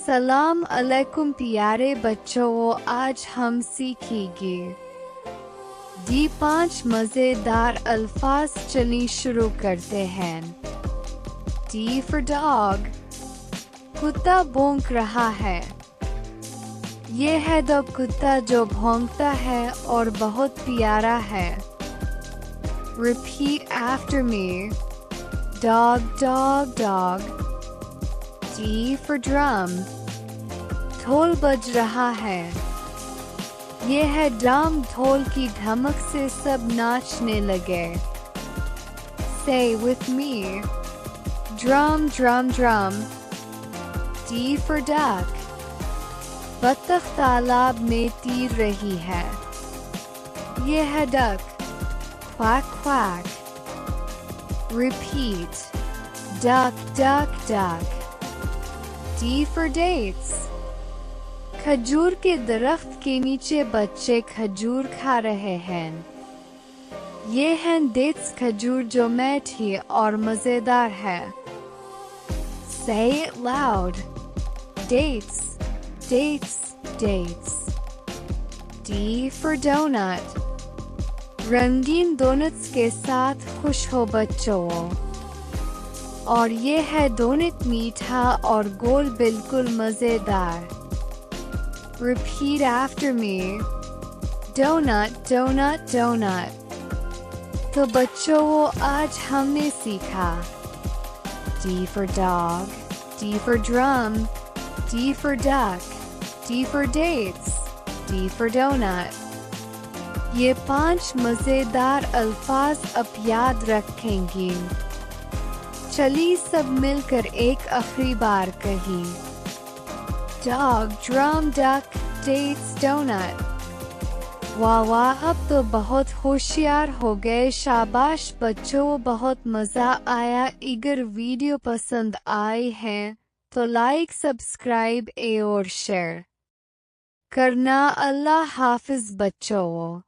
सलाम अलैकुम प्यारे बच्चों, आज हम सीखेंगे D5 मज़ेदार अल्फाज। चलिए शुरू करते हैं। D for dog, कुत्ता भौंक रहा है। ये है दो कुत्ता जो भौंकता है और बहुत प्यारा है। Repeat after me. Dog, dog, dog. D for drum, ढोल बज रहा है। ये है ड्रम, ढोल की धमक से सब नाचने लगे। Say with me. Drum, drum, drum. D for duck, बत्तख तालाब में तैर रही है। ये है duck, quack quack. Repeat. Duck, duck, duck. D for dates, खजूर के दरख्त के नीचे बच्चे खजूर खा रहे हैं। ये हैं डेट्स, खजूर जो मीठी और मज़ेदार है। Say it loud. Dates, dates, dates. D for donut, रंगीन डोनट्स के साथ खुश हो बच्चों। और ये है डोनट, मीठा और गोल, बिल्कुल मज़ेदार। Repeat after me. Donut, donut, donut. तो बच्चों, आज हमने सीखा D for dog, D for drum, D for duck, D for dates, D for donut. ये 5 मज़ेदार अल्फाज अब याद रखेंगे। चलिए सब मिलकर एक आखिरी बार कही। Dog, drum, duck, dates, donut. वाह वाह, अब तो बहुत होशियार हो गए। शाबाश बच्चों, बहुत मज़ा आया। अगर वीडियो पसंद आए हैं तो लाइक, सब्सक्राइब और शेयर करना। अल्लाह हाफिज़ बच्चों।